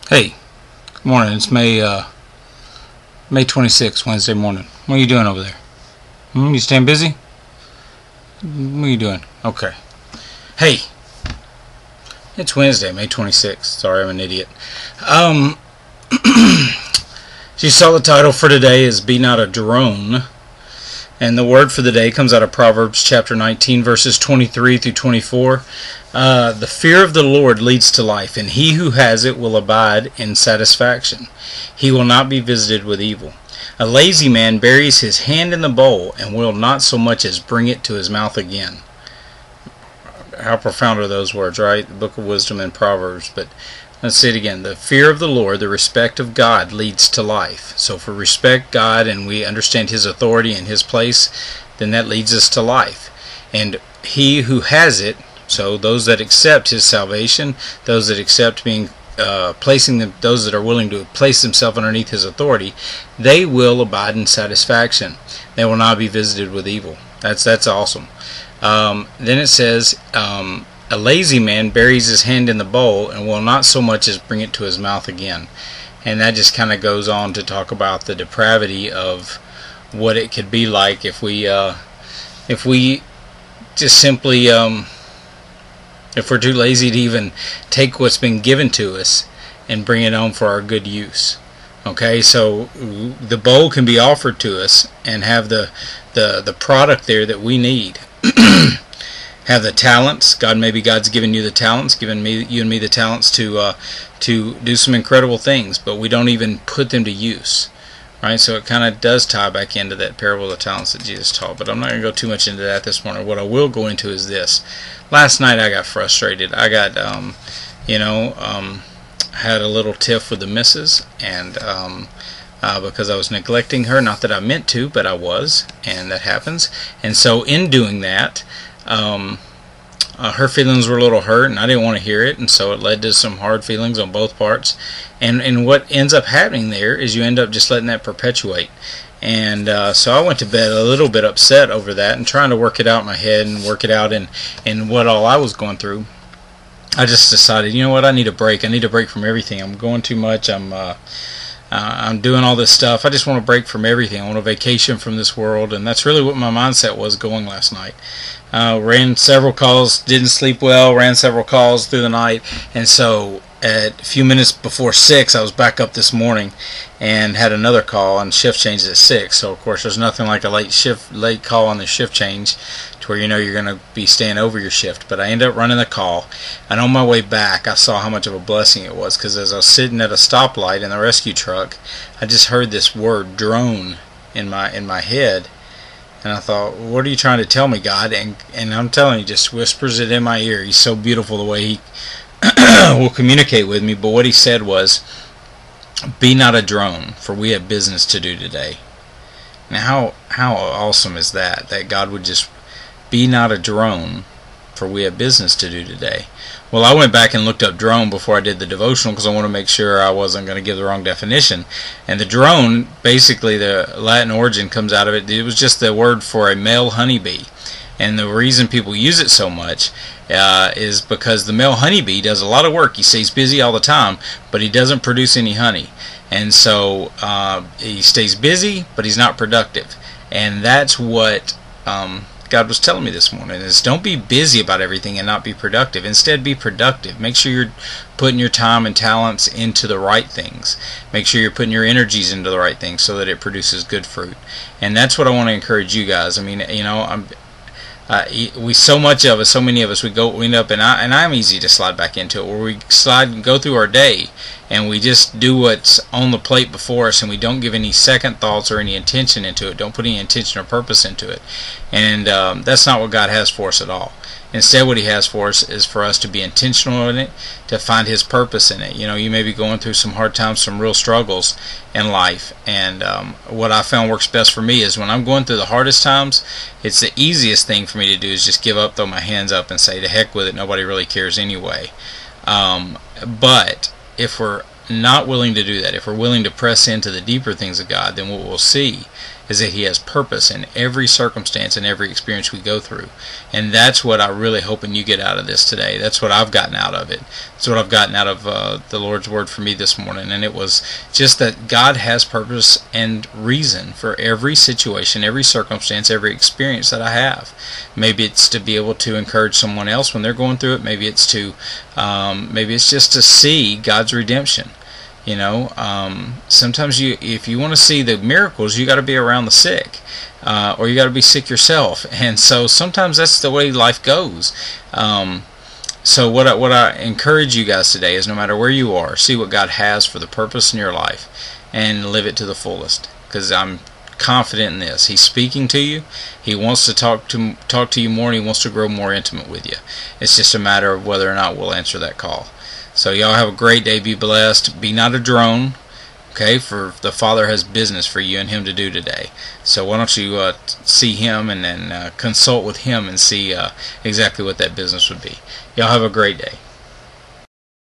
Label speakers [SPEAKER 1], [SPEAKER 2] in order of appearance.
[SPEAKER 1] Hey, good morning. It's May 26th, Wednesday morning. What are you doing over there? You staying busy? What are you doing? Okay. Hey, it's Wednesday, May 26th. Sorry, I'm an idiot. You saw the title for today is Be Not a Drone. And the word for the day comes out of Proverbs chapter 19, verses 23 through 24. The fear of the Lord leads to life, and he who has it will abide in satisfaction. He will not be visited with evil. A lazy man buries his hand in the bowl, and will not so much as bring it to his mouth again. How profound are those words, right? The book of wisdom and Proverbs. But let's say it again. The fear of the Lord, the respect of God, leads to life. So if we respect God and we understand His authority and His place, then that leads us to life. And he who has it, so those that accept His salvation, those that accept being those that are willing to place themselves underneath His authority, they will abide in satisfaction. They will not be visited with evil. That's awesome. Then it says, a lazy man buries his hand in the bowl and will not so much as bring it to his mouth again. And that just kind of goes on to talk about the depravity of what it could be like if we just simply if we're too lazy to even take what's been given to us and bring it home for our good use. Okay, so the bowl can be offered to us and have the product there that we need. Have the talents. God's given you the talents, given you and me the talents to do some incredible things, but we don't even put them to use. Right? So it kind of does tie back into that parable of the talents that Jesus taught, but I'm not going to go too much into that this morning. What I will go into is this. Last night I got frustrated. I got, had a little tiff with the missus, and because I was neglecting her. Not that I meant to, but I was, and that happens. And so in doing that, her feelings were a little hurt, and I didn't want to hear it, and so it led to some hard feelings on both parts. And what ends up happening there is you end up just letting that perpetuate. And so I went to bed a little bit upset over that, and trying to work it out in my head and work it out in what all I was going through. I just decided, you know what, I need a break. I need a break from everything. I'm going too much. I'm doing all this stuff. I just want a break from everything. I want a vacation from this world, and that's really what my mindset was going last night. Ran several calls, didn't sleep well, ran several calls through the night, and so at a few minutes before 6, I was back up this morning and had another call, and shift changed at 6. So of course there's nothing like a late call on the shift change to where you know you're going to be staying over your shift. But I ended up running the call, and on my way back I saw how much of a blessing it was, because as I was sitting at a stoplight in the rescue truck, I just heard this word drone in my head. And I thought, what are you trying to tell me, God? And I'm telling you, just whispers it in my ear. He's so beautiful the way He will communicate with me. But what He said was, be not a drone, for we have business to do today. Now how awesome is that? That God would just be not a drone, for we have business to do today. Well, I went back and looked up drone before I did the devotional, because I want to make sure I wasn't going to give the wrong definition. And the drone, basically the Latin origin comes out of it. It was just the word for a male honeybee. And the reason people use it so much is because the male honeybee does a lot of work. He stays busy all the time, but he doesn't produce any honey. And so he stays busy, but he's not productive. And that's what God was telling me this morning, is don't be busy about everything and not be productive. Instead, be productive. Make sure you're putting your time and talents into the right things. Make sure you're putting your energies into the right things so that it produces good fruit. And that's what I want to encourage you guys. I mean, you know, so many of us, we end up, and I'm easy to slide back into it, where we slide and go through our day, and we just do what's on the plate before us, and we don't give any second thoughts or any intention into it. Don't put any intention or purpose into it. And that's not what God has for us at all. Instead, what He has for us is for us to be intentional in it, to find His purpose in it. You know, you may be going through some hard times, some real struggles in life, and what I found works best for me is when I'm going through the hardest times, it's the easiest thing for me to do is just give up, throw my hands up, and say, to heck with it, nobody really cares anyway. But if we're not willing to do that, if we're willing to press into the deeper things of God, then what we'll see is that He has purpose in every circumstance and every experience we go through. And that's what I really hoping you get out of this today. That's what I've gotten out of it. That's what I've gotten out of the Lord's Word for me this morning. And it was just that God has purpose and reason for every situation, every circumstance, every experience that I have. Maybe it's to be able to encourage someone else when they're going through it. Maybe it's just to see God's redemption. Sometimes if you want to see the miracles, you got to be around the sick, or you got to be sick yourself. And so sometimes that's the way life goes. So what I encourage you guys today is, no matter where you are, see what God has for the purpose in your life and live it to the fullest. Because I'm confident in this. He's speaking to you. He wants to talk to you more, and He wants to grow more intimate with you. It's just a matter of whether or not we'll answer that call. So y'all have a great day. Be blessed. Be not a drone. Okay, for the Father has business for you and Him to do today. So why don't you see Him and then consult with Him and see exactly what that business would be. Y'all have a great day.